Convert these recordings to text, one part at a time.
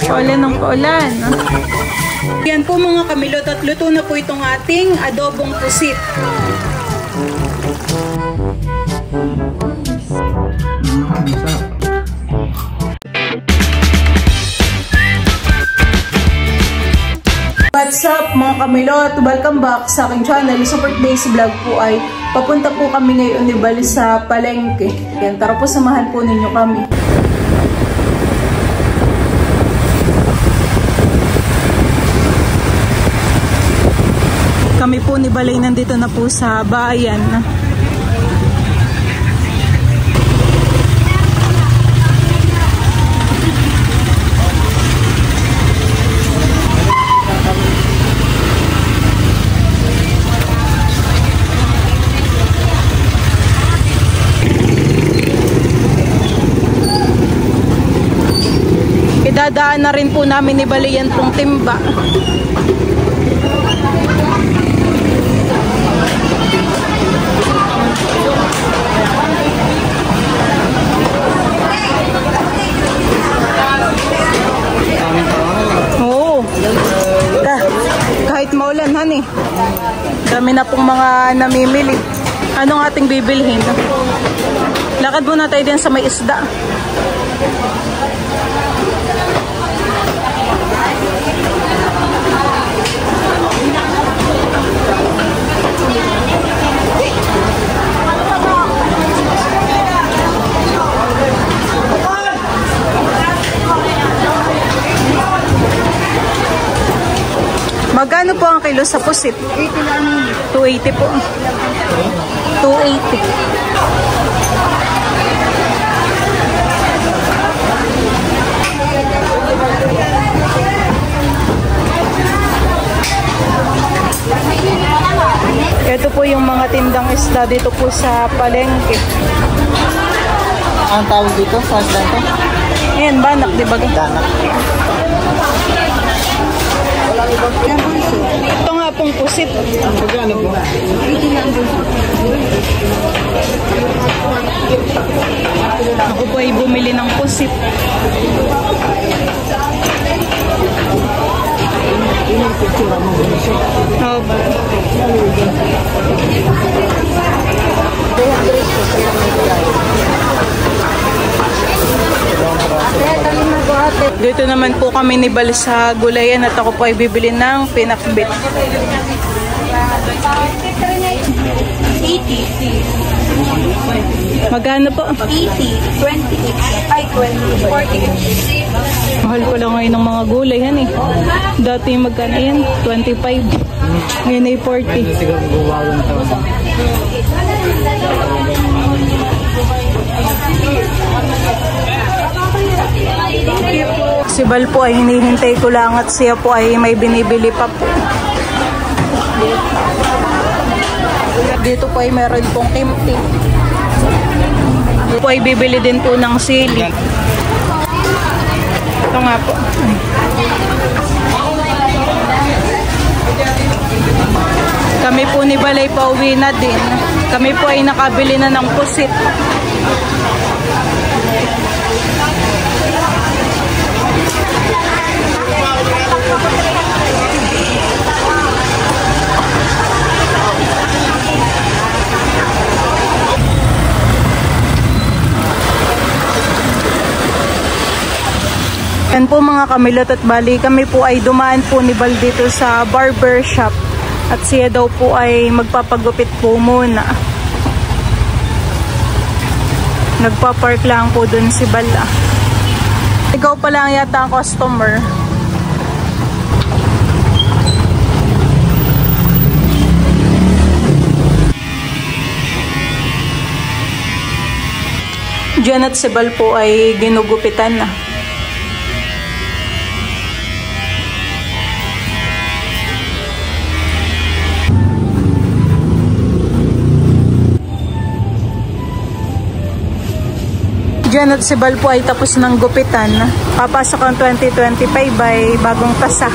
Paulan ng paulan. Yan po mga kamilot at luto na po itong ating adobong pusit. What's up mga kamilot? Welcome back sa aking channel. Sa birthday vlog po ay papunta po kami ngayon ni Bali sa palengke. Yan, tara po samahan po ninyo kami. Kami po ni Balay nandito na po sa bayan. Idadaan na rin po namin ni Balay yan pong timba. Oo. Kahit maulan, honey. Dami na pong mga namimili. Anong ating bibilhin? Lakad muna tayo din sa may isda. Magkano po ang kilo sa pusit? 280 po. 280. Ito po yung mga tindang isda dito po sa palengke. Ang tawag dito sa isda ito? Ayan, banak, di ba? Banak. Ito nga pong pusit. Magkano po? 80 lang po. Ako po ay bumili ng pusit. Oh, ba? Dito naman po kami ni Bal sa gulayan at ako po ay bibili ng pinakbit. 80. Magkano po? 80. 20. Ay, 20. 40. Mahal ko lang ngayon ng mga gulay, han eh. Dati magkano yan? 25. Ngayon ay 40. Siguro buwawang taon. Si Bal po ay hinihintay ko lang at siya po ay may binibili pa po. Dito po ay meron pong kimchi. Dito po ay bibili din po ng sili. Ito nga po. Kami po ni Balay pauwi na din. Kami po ay nakabili na ng pusit. Yan po mga kamilot at bali, kami po ay dumaan po ni Bal dito sa barber shop at siya daw po ay magpapagupit po muna. Nagpa-park lang po dun si Bal. Ikaw pa lang yata ang customer. Diyan at si Bal po ay ginugupitan na. Diyan at si Bal po ay tapos ng gupitan. Papasok ang 2025 by bagong tasa.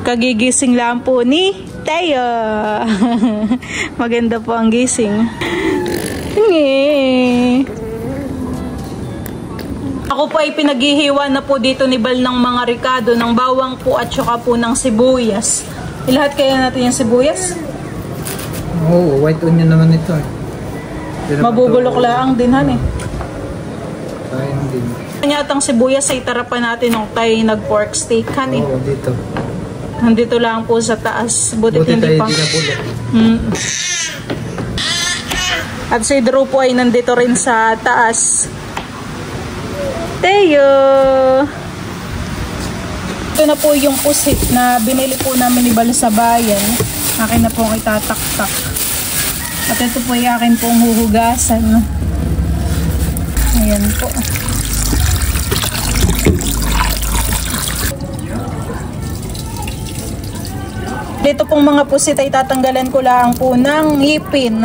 Kagigising lang po ni Tayo. Maganda po ang gising. Ako po ay pinaghihiwa na po dito ni Bal ng mga ricado, ng bawang po at saka po ng sibuyas. Ilahat kaya natin yung sibuyas? Oo, white onion naman ito eh. Mabubulok lang din han eh. Sayang din. Kanya atang sibuyas ay tarapan natin nung tayo nag-pork steak han eh. Oo, dito. Nandito lang po sa taas. Buti hindi pa. At si Drew po ay nandito rin sa taas. Teo! Ito na po yung pusit na binili po namin ni Bal sa bayan. Akin na pong itataktak. At ito po ay akin pong huhugasan. Ayan po. Dito pong mga pusit ay tatanggalan ko lang po ng ngipin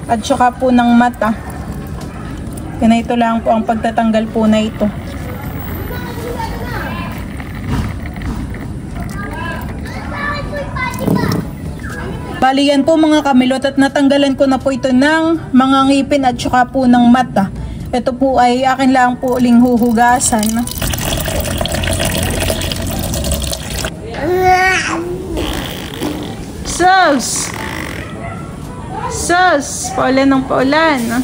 at saka po ng mata. Yan, ito lang po ang pagtatanggal po na ito. Bali yan po mga kamilot at natanggalan ko na po ito ng mga ngipin at saka po ng mata. Ito po ay akin lang po uling huhugasan. Sus! Sus! Paulan ng paulan.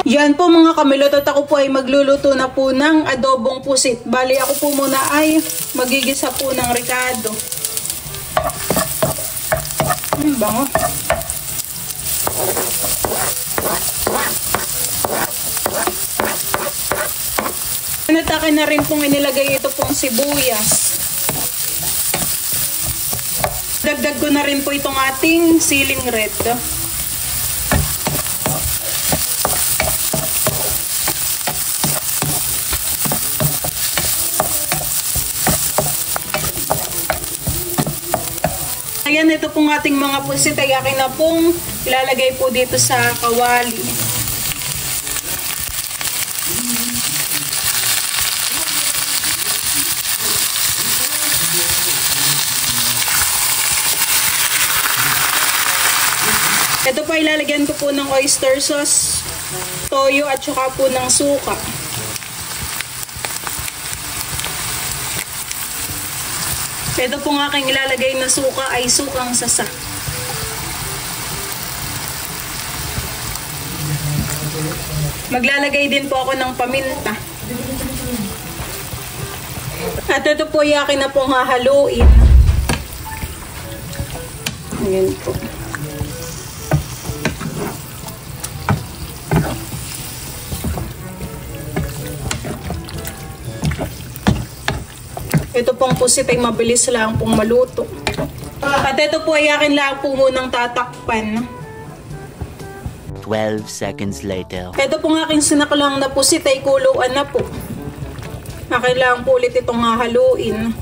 Yan po mga kamilot at ako po ay magluluto na po ng adobong pusit. Bali ako po muna ay magigisa po ng ricado. Bango. Natake na rin pong inilagay ito pong sibuyas. Dagdag ko na rin po itong ating siling red. Ayan, ito pong ating mga pusit ay akin na pong ilalagay po dito sa kawali. Ito po ilalagyan ko po ng oyster sauce, toyo at saka po ng suka. Ito pong aking ilalagay na suka ay sukang sasa. Maglalagay din po ako ng paminta. At ito po ay akin na pong hahaluin. Ayan po. Ito pong pusit ay mabilis lang pong maluto. At ito po ay akin lang po munang tatakpan. 12 seconds later. Ito pong aking sinaklang na pusit ay kuluan na po. Akin lang po ulit itong hahaluin.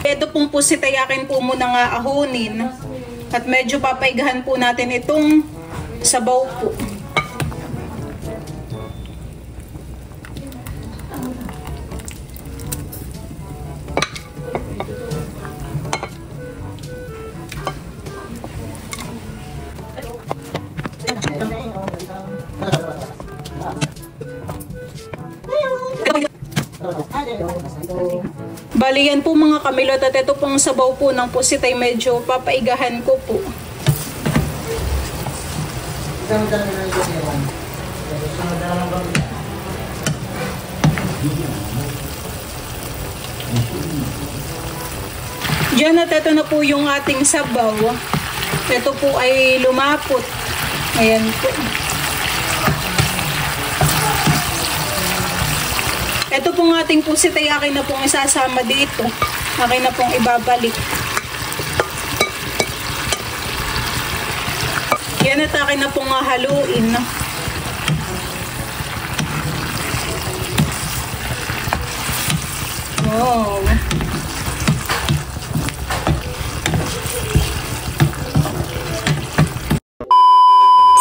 Ito pong pusit ay akin po munang aahunin. At medyo papaigahan po natin itong sabaw po. Bali yan po mga kamilot at ito pong sabaw po ng pusit ay medyo papaigahan ko po. Diyan at ito na po yung ating sabaw. Ito po ay lumapot. Ayan po. Ito pong ating pusit ay akin na pong isasama dito. Akin na pong ibabalik. Yan at akin na pong haluin. Wow.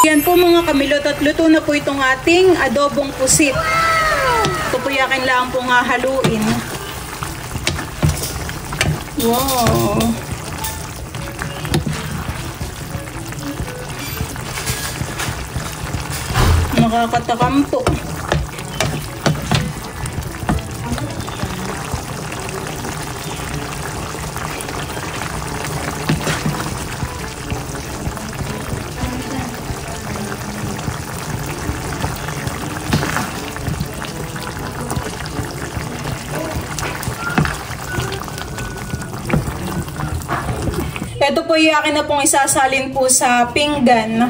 Yan po mga kamilot at luto na po itong ating adobong pusit. Ito po yakin lang pong haluin. Wow. Nakakatakam po. Ito po yung akin na pong isasalin po sa pinggan.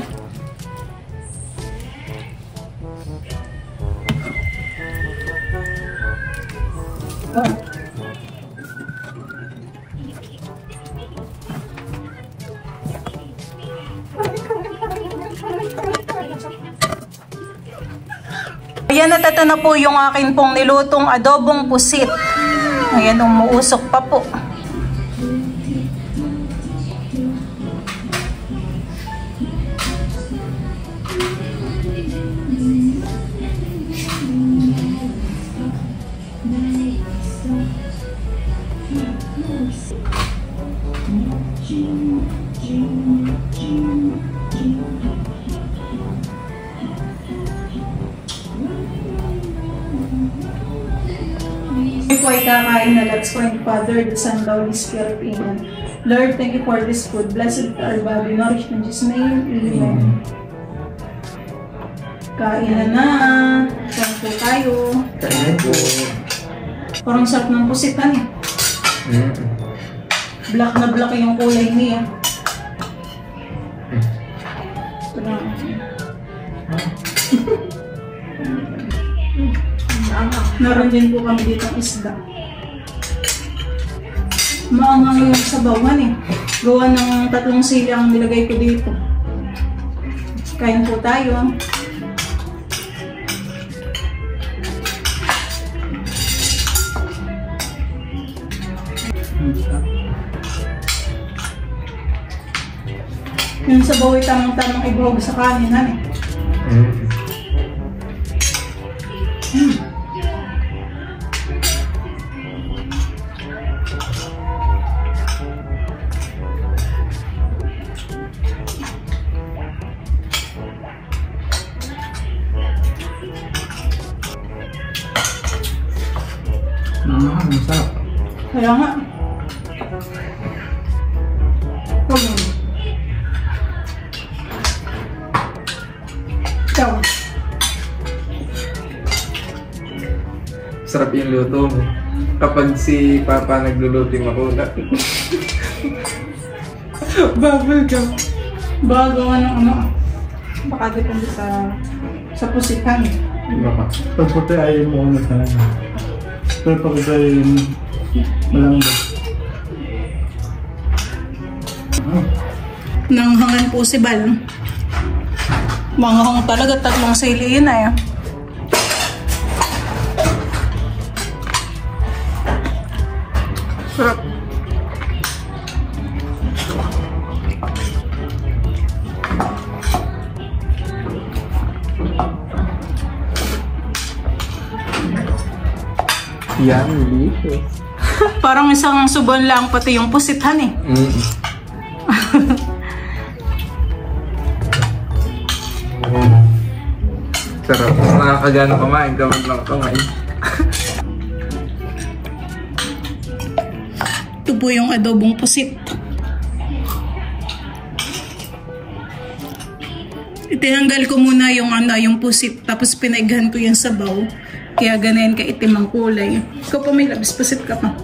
Ayan, at ito na po yung akin pong nilutong adobong pusit. Ayan, umuusok pa po. Po ay kakain na let's point Father, the Son, the Holy Spirit. Amen. Lord, thank you for this food. Blessed our body, nourished in Jesus' name. Amen. Kain na. Kain po tayo. Kain po. Parang sarap ng pusitan eh. Black na black yung kulay niya. Meron din po kami dito ng isda. Maanghang yung sabawan eh. Gawa ng 3 sili ang nilagay ko dito. Kain po tayo. Yung sabaw ay tamang-tamang ibahog sa kanin, han eh. Masarap. Kaya nga. Ikaw. Sarap yung luto mo. Kapag si Papa nagluluto yung makula. Bubble gum. Baka gawa ng ano. Baka depende sa pusikan. Baka. Pag puti ayaw mo na talaga. Pero pag ay malambot. Nanghangan po si Bal. Manghang talaga, 3 sili yun eh. Sarap. Yan, delicious. Parang isang subon lang pati yung pusithan eh. Sarap. Nakakagana kumain. Gawin lang kumain. Ito po yung adobong pusit. Itinanggal ko muna yung pusit, tapos pinaigahan ko yung sabaw. Kaya ganayan ka itim ang kulay. Ikaw pa may labis pusit ka pa.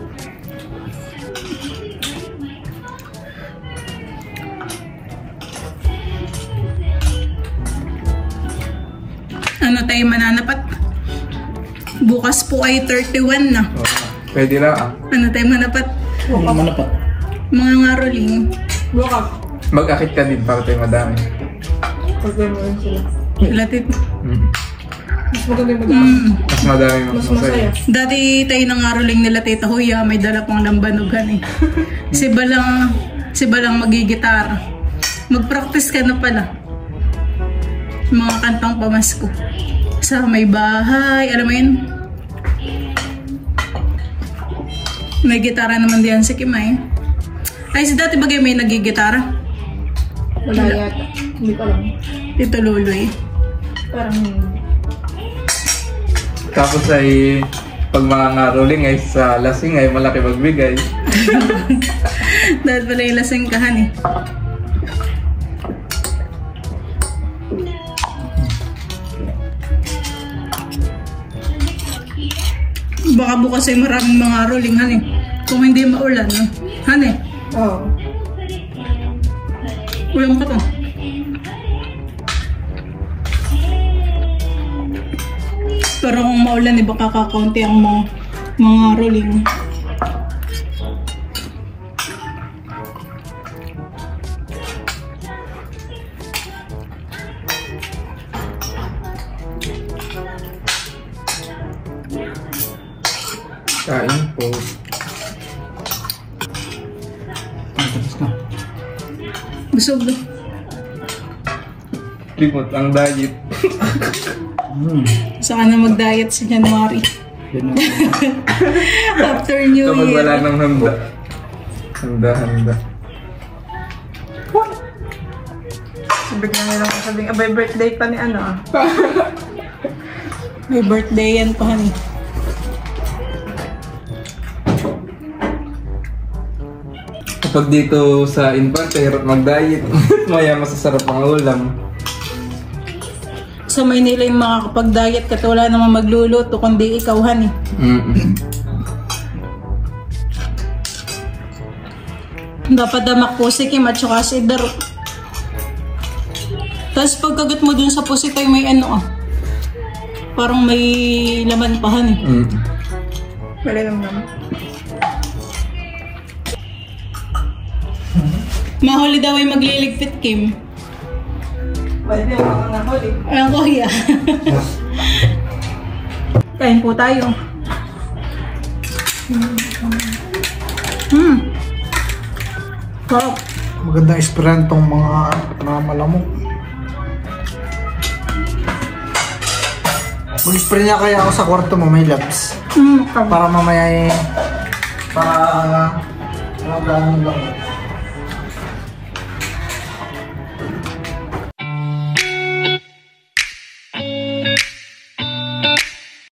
Ano tayo mananapat? Bukas po ay 31 na. Oh, pwede lang ah. Ano tayo manapat? Ano pa? Mga ngaroling. Mag-akit ka din para tayo madami. Latit. Mas maganda yung Mas madami mas masaya. Dati tayo ng ngaroling nila Tita Huya, may dala pang lambanugan eh. Si Balang magigitar. Mag-practice ka na pala. Mga kantang pamasko. Sa may bahay, alam mo yun? May gitara naman diyan si Kimay. Ay, si dati bagay may nagigitara? Wala yata. Hindi ko alam. Tito Luloy. Parang Tapos ay pag mga ngaroling ay sa lasing ay malaki magbigay. Dahil pala yung lasengkahan eh. Baka bukas ay maraming mga rolling han eh. Kung hindi maulan, no? Han eh. Oo. Ulang pa to. Pero kung maulan, baka kakaunti ang mga rolling. Kain po. Tapos na. Busog na. Limot ang diet. Saka na mag-diet sa January. After New Kapag Year. wala nang handa. Handa. bigla na lang sabing, abay birthday pa ni ano ah. May birthday yan pa han eh. Kapag dito sa Infante, hirap mag-diet. Maya masasarap ang ulam. Sa Maynila yung makakapag-diet ka, wala namang magluluto kundi ikaw han eh. Dapat damak po si Kim at saka si Dar. Tapos pagkagat mo dun sa pusit ay may ano ah. Parang may laman pa han eh. Wala lang naman. Mahuli daw ay magliligpit Kim. Pwede yung mga nahuli. Ayan ko hiya. Kain po tayo. Sarap. Magandang experience tong mga malamok. Mag-spray niya kaya ako sa kwarto mo, may labs. Para mamaya para magandang lang.